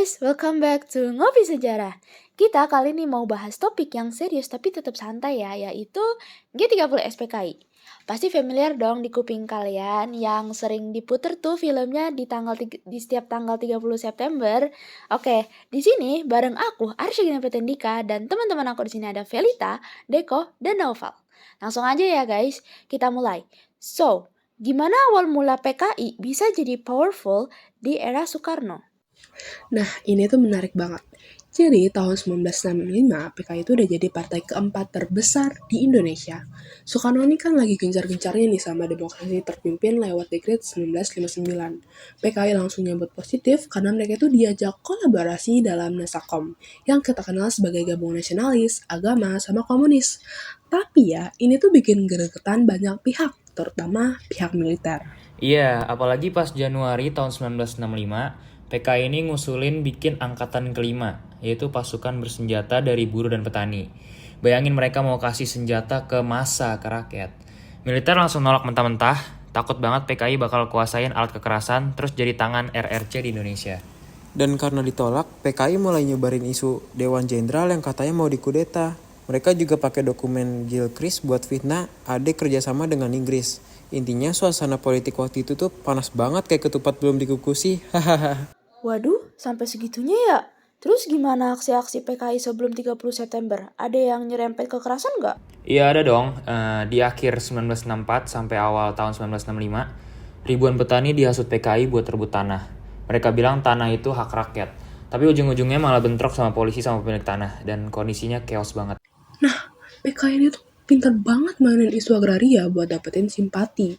guys, welcome back to Ngopi Sejarah. Kita kali ini mau bahas topik yang serius tapi tetap santai ya, yaitu G30 SPKI. Pasti familiar dong di kuping kalian yang sering diputer tuh filmnya di setiap tanggal 30 September. Oke, di sini bareng aku Arsya Petendika dan teman-teman aku di sini ada Velita, Deko, dan Naufal. Langsung aja ya guys, kita mulai. So, gimana awal mula PKI bisa jadi powerful di era Soekarno? Nah, ini tuh menarik banget. Jadi, tahun 1965, PKI itu udah jadi partai keempat terbesar di Indonesia. Soekarno ini kan lagi gencar-gencarnya nih sama demokrasi terpimpin lewat dekret 1959. PKI langsung nyambut positif karena mereka itu diajak kolaborasi dalam Nasakom, yang kita kenal sebagai gabungan nasionalis, agama, sama komunis. Tapi ya, ini tuh bikin gregetan banyak pihak, terutama pihak militer. Iya, apalagi pas Januari tahun 1965, PKI ini ngusulin bikin angkatan kelima, yaitu pasukan bersenjata dari buruh dan petani. Bayangin mereka mau kasih senjata ke massa, ke rakyat. Militer langsung nolak mentah-mentah, takut banget PKI bakal kuasain alat kekerasan, terus jadi tangan RRC di Indonesia. Dan karena ditolak, PKI mulai nyebarin isu Dewan Jenderal yang katanya mau dikudeta. Mereka juga pakai dokumen Gilchrist buat fitnah AD kerjasama dengan Inggris. Intinya suasana politik waktu itu tuh panas banget kayak ketupat belum dikukusi. Hahaha. Waduh, sampai segitunya ya? Terus gimana aksi-aksi PKI sebelum 30 September? Ada yang nyerempet kekerasan nggak? Iya ada dong, di akhir 1964 sampai awal tahun 1965, ribuan petani dihasut PKI buat rebut tanah. Mereka bilang tanah itu hak rakyat, tapi ujung-ujungnya malah bentrok sama polisi sama pemilik tanah, dan kondisinya chaos banget. Nah, PKI ini tuh pintar banget mainin isu agraria buat dapetin simpati.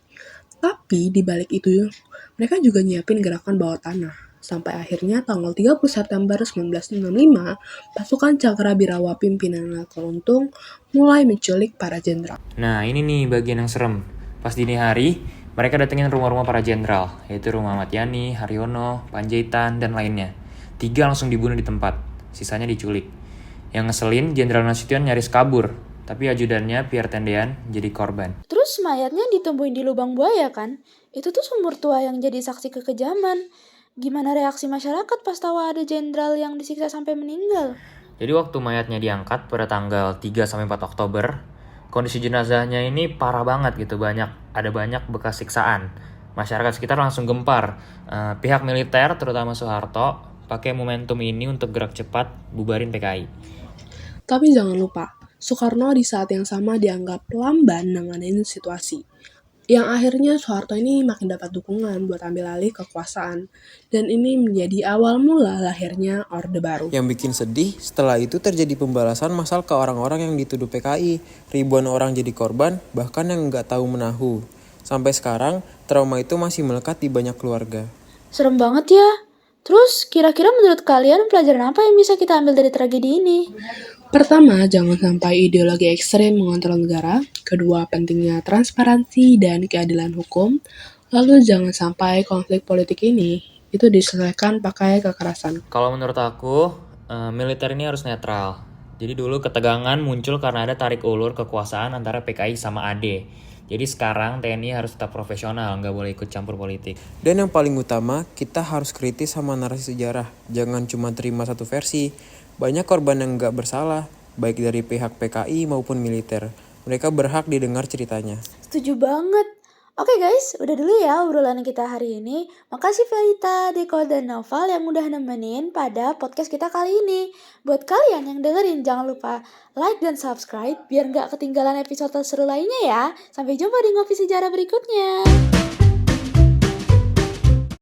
Tapi di balik itu, mereka juga nyiapin gerakan bawah tanah. Sampai akhirnya tanggal 30 September 1965, pasukan Cakrawirawa pimpinan Letkol Untung mulai menculik para jenderal. Nah ini nih bagian yang serem. Pas dini hari, mereka datengin rumah-rumah para jenderal, yaitu rumah Ahmad Yani, Haryono, Panjaitan, dan lainnya. 3 langsung dibunuh di tempat, sisanya diculik. Yang ngeselin, Jenderal Nasution nyaris kabur, tapi ajudannya Pierre Tendean jadi korban. Terus mayatnya ditumbuhin di lubang buaya kan? Itu tuh sumur tua yang jadi saksi kekejaman. Gimana reaksi masyarakat pas tahu ada jenderal yang disiksa sampai meninggal? Jadi waktu mayatnya diangkat pada tanggal 3-4 Oktober, kondisi jenazahnya ini parah banget gitu, ada banyak bekas siksaan. Masyarakat sekitar langsung gempar. Pihak militer, terutama Soeharto, pakai momentum ini untuk gerak cepat bubarin PKI. Tapi jangan lupa, Soekarno di saat yang sama dianggap lamban nanganin situasi. Yang akhirnya Soeharto ini makin dapat dukungan buat ambil alih kekuasaan. Dan ini menjadi awal mula lahirnya Orde Baru. Yang bikin sedih, setelah itu terjadi pembalasan massal ke orang-orang yang dituduh PKI. Ribuan orang jadi korban, bahkan yang nggak tahu menahu. Sampai sekarang, trauma itu masih melekat di banyak keluarga. Serem banget ya. Terus kira-kira menurut kalian pelajaran apa yang bisa kita ambil dari tragedi ini? Pertama, jangan sampai ideologi ekstrem mengontrol negara. Kedua, pentingnya transparansi dan keadilan hukum. Lalu jangan sampai konflik politik ini itu diselesaikan pakai kekerasan. Kalau menurut aku, militer ini harus netral. Jadi dulu ketegangan muncul karena ada tarik ulur kekuasaan antara PKI sama AD. Jadi sekarang TNI harus tetap profesional, nggak boleh ikut campur politik. Dan yang paling utama, kita harus kritis sama narasi sejarah. Jangan cuma terima satu versi. Banyak korban yang nggak bersalah, baik dari pihak PKI maupun militer. Mereka berhak didengar ceritanya. Setuju banget. Oke guys, udah dulu ya obrolan kita hari ini. Makasih Velita, Deko, dan Noval yang udah nemenin pada podcast kita kali ini. Buat kalian yang dengerin, jangan lupa like dan subscribe biar nggak ketinggalan episode seru lainnya ya. Sampai jumpa di Ngopi Sejarah berikutnya.